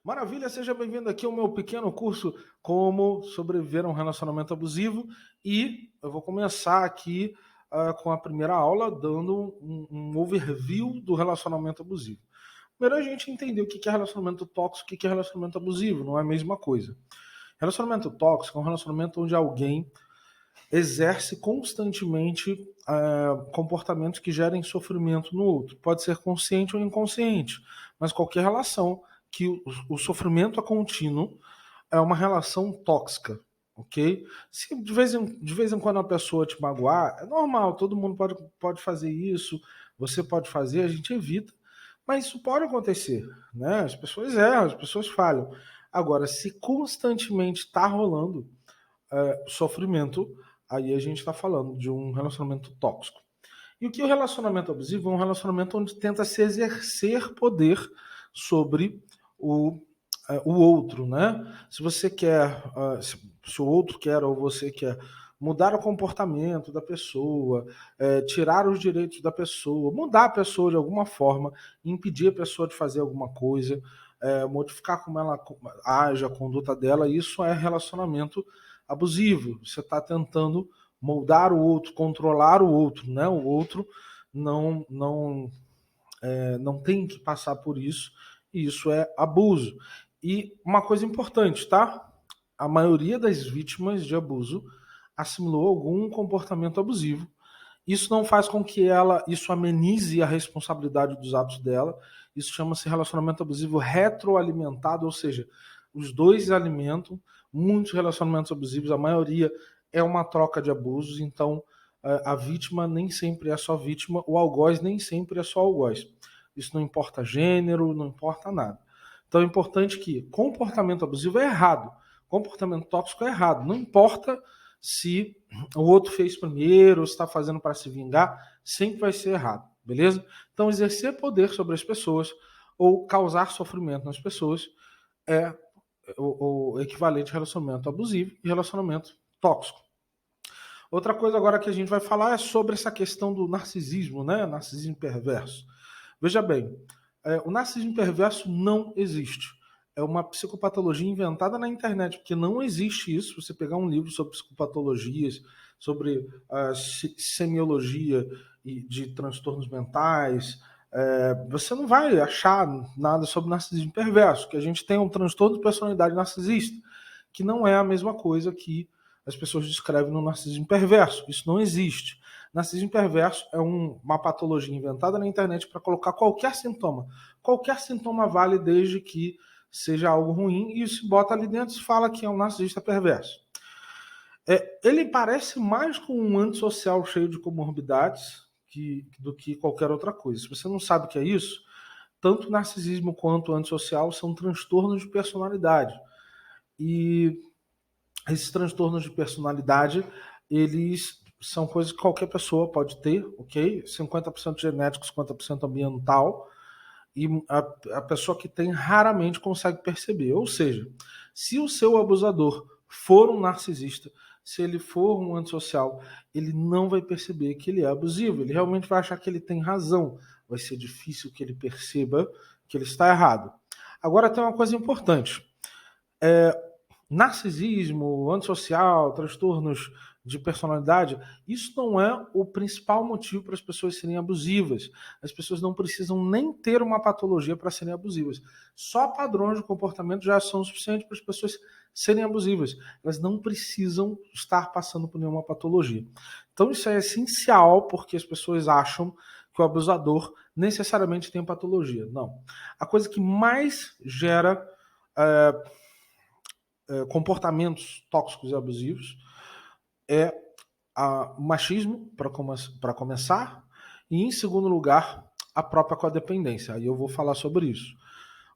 Maravilha, seja bem-vindo aqui ao meu pequeno curso Como Sobreviver a um Relacionamento Abusivo. E eu vou começar aqui com a primeira aula, dando um overview do relacionamento abusivo. Primeiro a gente entender o que é relacionamento tóxico e o que é relacionamento abusivo, não é a mesma coisa. Relacionamento tóxico é um relacionamento onde alguém exerce constantemente comportamentos que gerem sofrimento no outro. Pode ser consciente ou inconsciente, mas qualquer relação que o sofrimento é contínuo é uma relação tóxica, ok? Se de vez em quando a pessoa te magoar, é normal, todo mundo pode fazer isso, você pode fazer, a gente evita, mas isso pode acontecer, né? As pessoas erram, as pessoas falham. Agora, se constantemente está rolando sofrimento, aí a gente está falando de um relacionamento tóxico. E o que é o relacionamento abusivo? É um relacionamento onde tenta se exercer poder sobre o outro, né? Se você quer, se o outro quer ou você quer mudar o comportamento da pessoa, tirar os direitos da pessoa, mudar a pessoa de alguma forma, impedir a pessoa de fazer alguma coisa, modificar como ela age, a conduta dela, isso é relacionamento abusivo. Você está tentando moldar o outro, controlar o outro, né? O outro não tem que passar por isso, e isso é abuso. E uma coisa importante, tá? A maioria das vítimas de abuso assimilou algum comportamento abusivo. Isso não faz com que isso amenize a responsabilidade dos atos dela. Isso chama-se relacionamento abusivo retroalimentado, ou seja, os dois alimentam. Muitos relacionamentos abusivos, a maioria é uma troca de abusos, então a vítima nem sempre é só vítima, o algoz nem sempre é só algoz. Isso não importa gênero, não importa nada. Então é importante que comportamento abusivo é errado, comportamento tóxico é errado, não importa se o outro fez primeiro, ou está fazendo para se vingar, sempre vai ser errado, beleza? Então, exercer poder sobre as pessoas ou causar sofrimento nas pessoas é o equivalente a relacionamento abusivo e relacionamento tóxico. Outra coisa agora que a gente vai falar é sobre essa questão do narcisismo, né? Narcisismo perverso. Veja bem, o narcisismo perverso não existe. É uma psicopatologia inventada na internet, porque não existe isso. Você pegar um livro sobre psicopatologias, sobre semiologia e de transtornos mentais, você não vai achar nada sobre narcisismo perverso, que a gente tem um transtorno de personalidade narcisista, que não é a mesma coisa que as pessoas descrevem no narcisismo perverso. Isso não existe. Narcisismo perverso é uma patologia inventada na internet para colocar qualquer sintoma. Qualquer sintoma vale desde que seja algo ruim, e se bota ali dentro e fala que é um narcisista perverso. Ele parece mais com um antissocial cheio de comorbidades do que qualquer outra coisa. Se você não sabe o que é isso, tanto narcisismo quanto antissocial são transtornos de personalidade. E esses transtornos de personalidade, eles são coisas que qualquer pessoa pode ter, ok? 50% genético, 50% ambiental, e a pessoa que tem raramente consegue perceber. Ou seja, se o seu abusador for um narcisista, se ele for um antissocial, ele não vai perceber que ele é abusivo, ele realmente vai achar que ele tem razão, vai ser difícil que ele perceba que ele está errado. Agora tem uma coisa importante. Narcisismo, antissocial, transtornos de personalidade, isso não é o principal motivo para as pessoas serem abusivas. As pessoas não precisam nem ter uma patologia para serem abusivas. Só padrões de comportamento já são suficientes para as pessoas serem abusivas. Elas não precisam estar passando por nenhuma patologia. Então isso é essencial, porque as pessoas acham que o abusador necessariamente tem patologia. Não. A coisa que mais gera comportamentos tóxicos e abusivos é o machismo, para começar, e em segundo lugar, a própria codependência. Aí eu vou falar sobre isso.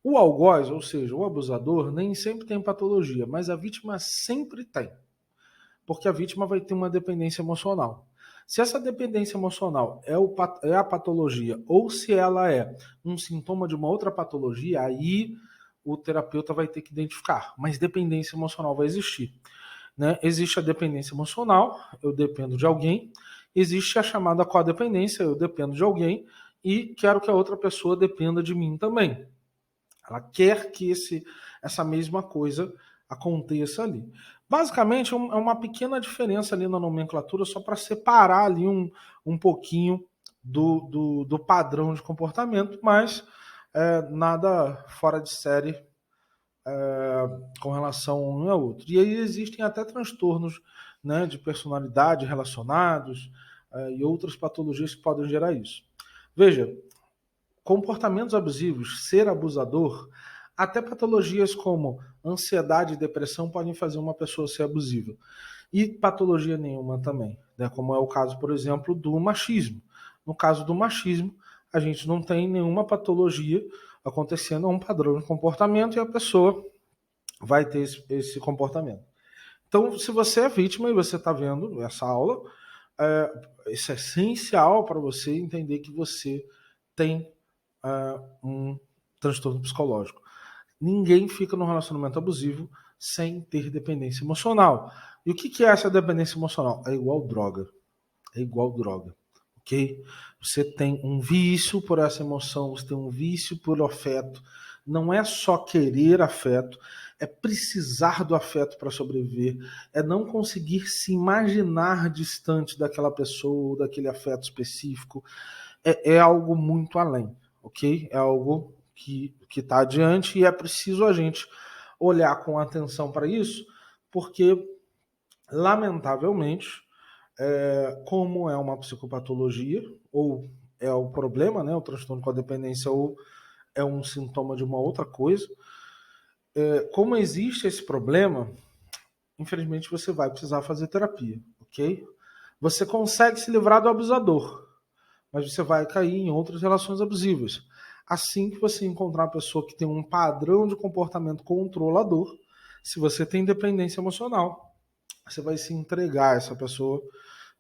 O algoz, ou seja, o abusador, nem sempre tem patologia, mas a vítima sempre tem, porque a vítima vai ter uma dependência emocional. Se essa dependência emocional é a patologia, ou se ela é um sintoma de uma outra patologia, aí o terapeuta vai ter que identificar, mas dependência emocional vai existir. Né? Existe a dependência emocional, eu dependo de alguém, existe a chamada codependência, eu dependo de alguém e quero que a outra pessoa dependa de mim também. Ela quer que essa mesma coisa aconteça ali. Basicamente, é uma pequena diferença ali na nomenclatura, só para separar ali um pouquinho do padrão de comportamento, mas nada fora de série com relação a um ao outro. E aí existem até transtornos, né, de personalidade relacionados e outras patologias que podem gerar isso. Veja, comportamentos abusivos, ser abusador, até patologias como ansiedade e depressão podem fazer uma pessoa ser abusiva. E patologia nenhuma também, né? Como é o caso, por exemplo, do machismo. No caso do machismo, a gente não tem nenhuma patologia acontecendo, é um padrão de comportamento e a pessoa vai ter esse comportamento. Então, se você é vítima e você está vendo essa aula, isso é essencial para você entender que você tem um transtorno psicológico. Ninguém fica num relacionamento abusivo sem ter dependência emocional. E o que é essa dependência emocional? É igual droga. É igual droga. Ok? Você tem um vício por essa emoção, você tem um vício por afeto. Não é só querer afeto, é precisar do afeto para sobreviver, é não conseguir se imaginar distante daquela pessoa, daquele afeto específico. É algo muito além, ok? É algo que está adiante e é preciso a gente olhar com atenção para isso, porque, lamentavelmente, como é uma psicopatologia, ou é o problema, né, o transtorno com a dependência, ou é um sintoma de uma outra coisa, como existe esse problema, infelizmente você vai precisar fazer terapia, ok? Você consegue se livrar do abusador, mas você vai cair em outras relações abusivas. Assim que você encontrar uma pessoa que tem um padrão de comportamento controlador, se você tem dependência emocional, você vai se entregar a essa pessoa,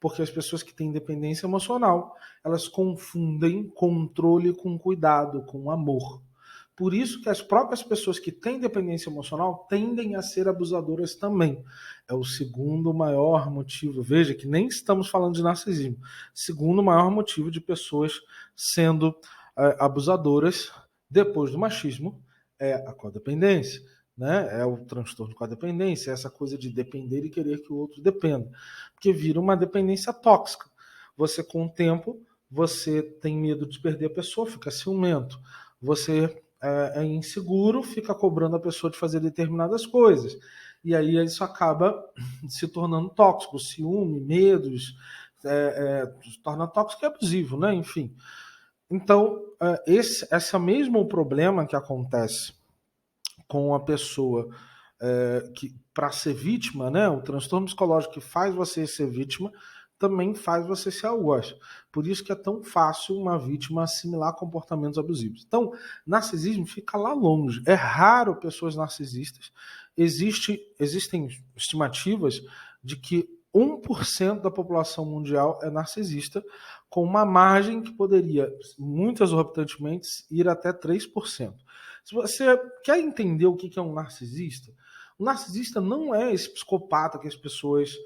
porque as pessoas que têm dependência emocional, elas confundem controle com cuidado, com amor. Por isso que as próprias pessoas que têm dependência emocional tendem a ser abusadoras também. É o segundo maior motivo. Veja que nem estamos falando de narcisismo. Segundo maior motivo de pessoas sendo abusadoras depois do machismo é a codependência. Né? É o transtorno com a dependência, essa coisa de depender e querer que o outro dependa. Porque vira uma dependência tóxica. Você, com o tempo, você tem medo de perder a pessoa, fica ciumento. Você é inseguro, fica cobrando a pessoa de fazer determinadas coisas. E aí isso acaba se tornando tóxico. Ciúme, medos, se torna tóxico e abusivo, né? Enfim. Então, esse é mesmo o problema que acontece com a pessoa que, para ser vítima, né, o transtorno psicológico que faz você ser vítima também faz você ser algoz. Por isso que é tão fácil uma vítima assimilar comportamentos abusivos. Então, narcisismo fica lá longe. É raro pessoas narcisistas. Existem estimativas de que 1% da população mundial é narcisista, com uma margem que poderia, muito exorbitantemente, ir até 3%. Se você quer entender o que é um narcisista, o narcisista não é esse psicopata que as pessoas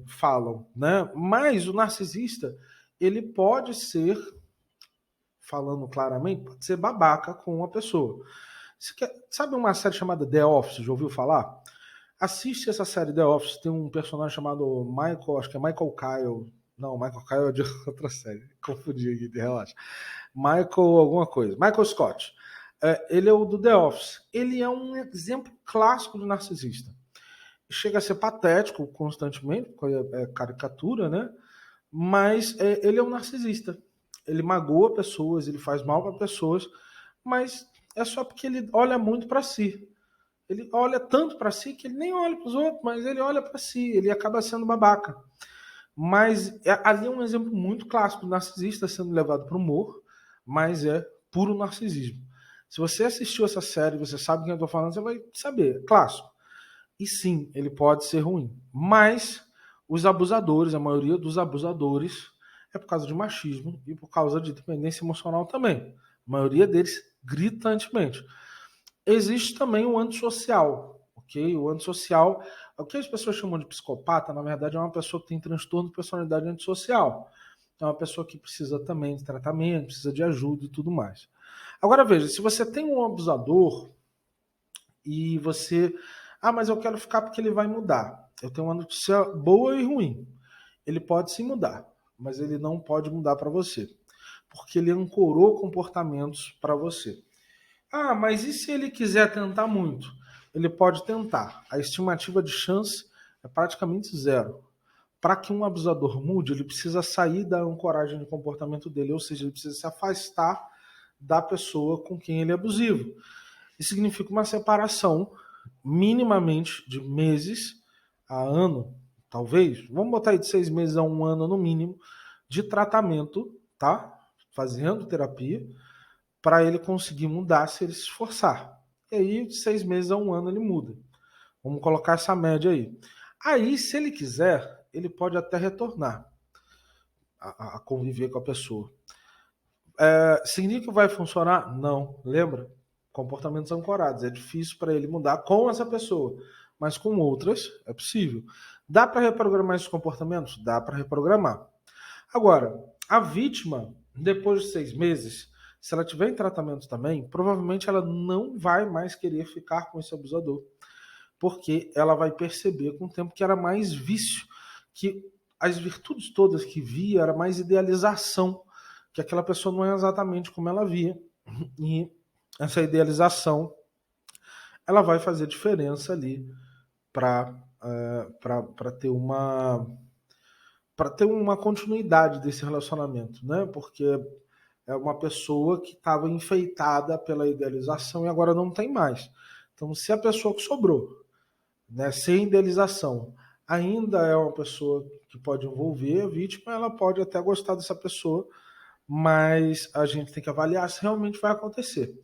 falam, né? Mas o narcisista, ele pode ser, falando claramente, pode ser babaca com uma pessoa. Sabe uma série chamada The Office? Já ouviu falar? Assiste essa série The Office, tem um personagem chamado Michael, acho que é Michael Kyle. Não, Michael Kyle é de outra série. Confundi aqui, relaxa. Michael alguma coisa. Michael Scott. Ele é o do The Office. Ele é um exemplo clássico de narcisista. Chega a ser patético constantemente, é caricatura, né? Mas ele é um narcisista. Ele magoa pessoas, ele faz mal para pessoas, mas é só porque ele olha muito para si. Ele olha tanto para si que ele nem olha para os outros, mas ele olha para si, ele acaba sendo babaca. Mas ali é um exemplo muito clássico do narcisista sendo levado para o humor, mas é puro narcisismo. Se você assistiu essa série, você sabe quem eu estou falando, você vai saber, clássico. E sim, ele pode ser ruim. Mas os abusadores, a maioria dos abusadores, é por causa de machismo e por causa de dependência emocional também. A maioria deles, gritantemente. Existe também o antissocial, ok? O antissocial, o que as pessoas chamam de psicopata, na verdade é uma pessoa que tem transtorno de personalidade antissocial. É uma pessoa que precisa também de tratamento, precisa de ajuda e tudo mais. Agora veja, se você tem um abusador e você... Ah, mas eu quero ficar porque ele vai mudar. Eu tenho uma notícia boa e ruim. Ele pode se mudar, mas ele não pode mudar para você, porque ele ancorou comportamentos para você. Ah, mas e se ele quiser tentar muito? Ele pode tentar. A estimativa de chance é praticamente zero. Para que um abusador mude, ele precisa sair da ancoragem de comportamento dele, ou seja, ele precisa se afastar da pessoa com quem ele é abusivo. Isso significa uma separação minimamente de meses a ano, talvez. Vamos botar aí de 6 meses a 1 ano no mínimo de tratamento, tá? Fazendo terapia, para ele conseguir mudar se ele se esforçar. E aí, de 6 meses a 1 ano, ele muda. Vamos colocar essa média aí. Aí, se ele quiser, ele pode até retornar a conviver com a pessoa. Significa que vai funcionar? Não. Lembra? Comportamentos ancorados. É difícil para ele mudar com essa pessoa, mas com outras é possível. Dá para reprogramar esses comportamentos? Dá para reprogramar. Agora, a vítima, depois de 6 meses, se ela tiver em tratamento também, provavelmente ela não vai mais querer ficar com esse abusador, porque ela vai perceber com o tempo que era mais vício, que as virtudes todas que via era mais idealização, que aquela pessoa não é exatamente como ela via, e essa idealização ela vai fazer diferença ali para ter uma continuidade desse relacionamento, né? Porque é uma pessoa que estava enfeitada pela idealização e agora não tem mais. Então, se a pessoa que sobrou, né, sem idealização, ainda é uma pessoa que pode envolver a vítima, ela pode até gostar dessa pessoa, mas a gente tem que avaliar se realmente vai acontecer.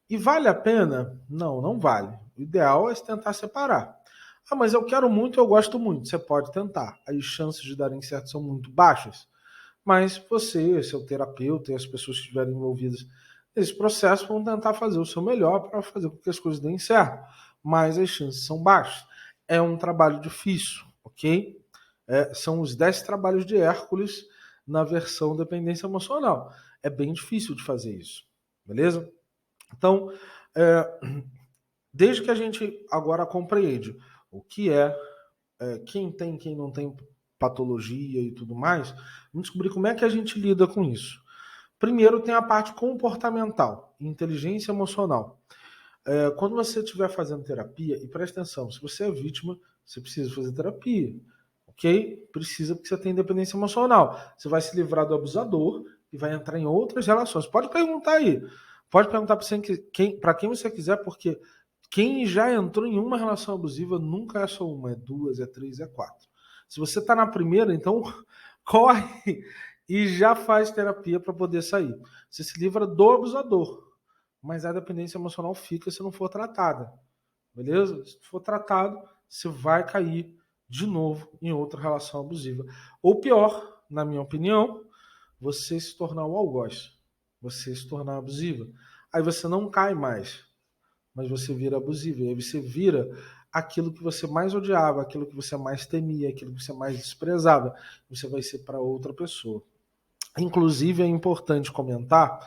E vale a pena? Não, não vale. O ideal é tentar separar. Ah, mas eu quero muito, eu gosto muito. Você pode tentar. As chances de darem certo são muito baixas. Mas você, seu terapeuta e as pessoas que estiverem envolvidas nesse processo vão tentar fazer o seu melhor para fazer com que as coisas deem certo. Mas as chances são baixas. É um trabalho difícil, ok? São os 10 trabalhos de Hércules na versão dependência emocional. É bem difícil de fazer isso, beleza? Então, desde que a gente agora compreende o que quem tem, quem não tem patologia e tudo mais, vamos descobrir como é que a gente lida com isso. Primeiro tem a parte comportamental, inteligência emocional. Quando você estiver fazendo terapia, e presta atenção, se você é vítima, você precisa fazer terapia, ok? Precisa porque você tem dependência emocional. Você vai se livrar do abusador e vai entrar em outras relações. Pode perguntar aí. Pode perguntar para quem você quiser, porque quem já entrou em uma relação abusiva nunca é só uma, é duas, é três, é quatro. Se você está na primeira, então corre e já faz terapia para poder sair. Você se livra do abusador, mas a dependência emocional fica se não for tratada. Beleza? Se for tratado, você vai cair de novo em outra relação abusiva. Ou pior, na minha opinião, você se tornar um algoz. Você se tornar abusiva. Aí você não cai mais, mas você vira abusivo. E aí você vira aquilo que você mais odiava, aquilo que você mais temia, aquilo que você mais desprezava. Você vai ser para outra pessoa. Inclusive, é importante comentar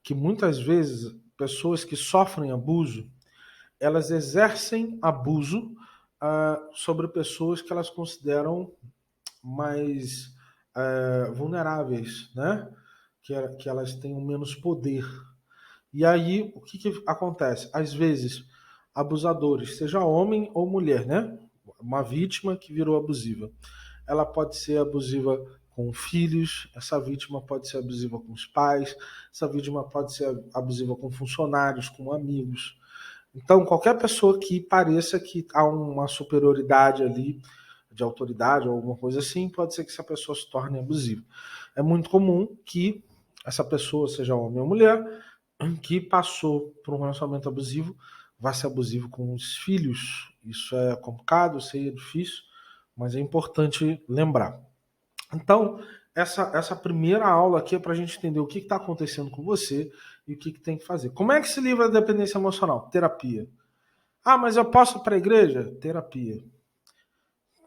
que muitas vezes pessoas que sofrem abuso, elas exercem abuso sobre pessoas que elas consideram mais vulneráveis, né? Que elas tenham menos poder. E aí, o que acontece? Às vezes, abusadores, seja homem ou mulher, né? Uma vítima que virou abusiva. Ela pode ser abusiva com filhos, essa vítima pode ser abusiva com os pais, essa vítima pode ser abusiva com funcionários, com amigos. Então, qualquer pessoa que pareça que há uma superioridade ali, de autoridade ou alguma coisa assim, pode ser que essa pessoa se torne abusiva. É muito comum que essa pessoa, seja homem ou mulher, que passou por um relacionamento abusivo, vá ser abusivo com os filhos. Isso é complicado, isso aí é difícil, mas é importante lembrar. Então, essa primeira aula aqui é para a gente entender o que está acontecendo com você e o que tem que fazer. Como é que se livra da dependência emocional? Terapia. Ah, mas eu posso ir para a igreja? Terapia.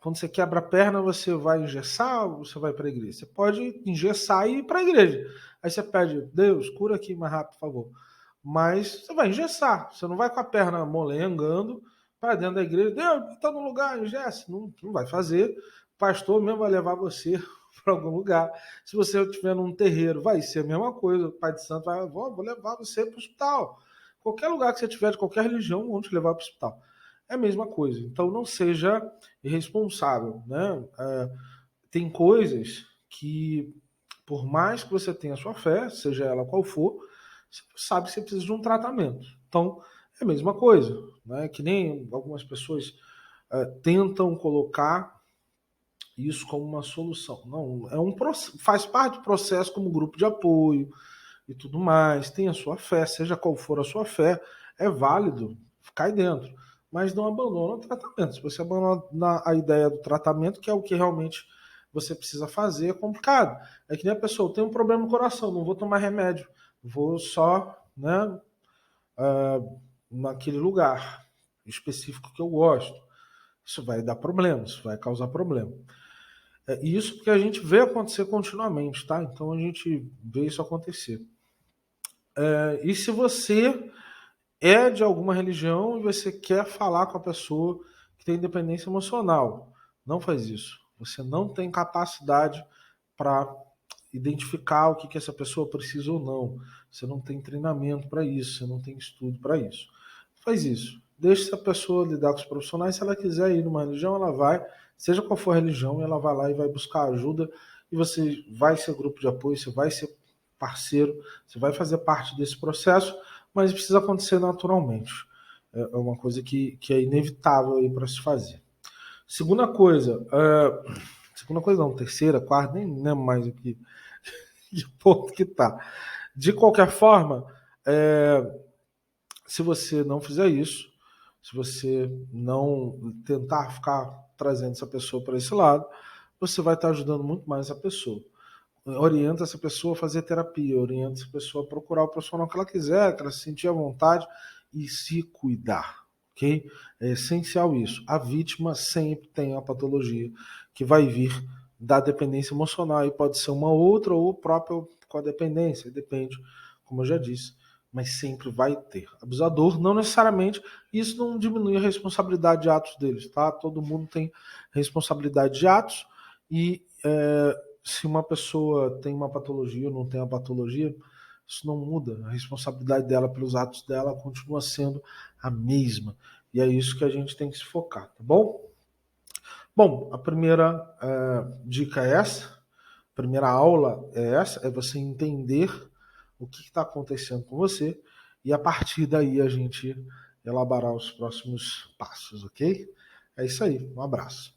Quando você quebra a perna, você vai engessar ou você vai para a igreja? Você pode engessar e ir para a igreja. Aí você pede, Deus, cura aqui mais rápido, por favor. mas você vai engessar. Você não vai com a perna molengando para dentro da igreja. Deus, está no lugar, engesse. Não vai fazer. O pastor mesmo vai levar você para algum lugar. Se você estiver num terreiro, vai ser a mesma coisa. O pai de santo vai, vou levar você para o hospital. Qualquer lugar que você tiver, de qualquer religião, vão te levar para o hospital. É a mesma coisa. Então não seja irresponsável, né? Tem coisas que, por mais que você tenha a sua fé, seja ela qual for, você sabe que você precisa de um tratamento. Então, é a mesma coisa, né? Que nem algumas pessoas tentam colocar isso como uma solução. Não, faz parte do processo como grupo de apoio e tudo mais, tem a sua fé, seja qual for a sua fé, é válido, cai dentro. Mas não abandona o tratamento. Se você abandona a ideia do tratamento, que é o que realmente você precisa fazer, é complicado. É que nem a pessoa tem um problema no coração, não vou tomar remédio, vou só, né, naquele lugar específico que eu gosto. Isso vai dar problema, isso vai causar problema. Isso porque a gente vê acontecer continuamente, tá? Então a gente vê isso acontecer. E se você é de alguma religião e você quer falar com a pessoa que tem dependência emocional, não faz isso. Você não tem capacidade para identificar o que essa pessoa precisa ou não. Você não tem treinamento para isso, você não tem estudo para isso. Faz isso. Deixe essa pessoa lidar com os profissionais. Se ela quiser ir numa religião, ela vai, seja qual for a religião, ela vai lá e vai buscar ajuda. E você vai ser grupo de apoio, você vai ser parceiro, você vai fazer parte desse processo, mas precisa acontecer naturalmente. É uma coisa que é inevitável aí para se fazer. Segunda coisa, não, terceira, quarta, nem lembro mais aqui de ponto que tá. De qualquer forma, se você não fizer isso, se você não tentar ficar trazendo essa pessoa para esse lado, você vai estar ajudando muito mais essa pessoa. Orienta essa pessoa a fazer terapia, orienta essa pessoa a procurar o profissional que ela quiser, que ela se sentir à vontade e se cuidar, ok? É essencial isso. A vítima sempre tem a patologia que vai vir da dependência emocional e pode ser uma outra ou própria codependência, depende, como eu já disse, mas sempre vai ter. Abusador, não necessariamente, isso não diminui a responsabilidade de atos deles, tá? Todo mundo tem responsabilidade de atos e se uma pessoa tem uma patologia ou não tem uma patologia, isso não muda. A responsabilidade dela pelos atos dela continua sendo a mesma. E é isso que a gente tem que se focar, tá bom? Bom, a primeira dica é essa. A primeira aula é essa, é você entender o que está acontecendo com você e a partir daí a gente elaborar os próximos passos, ok? É isso aí, um abraço.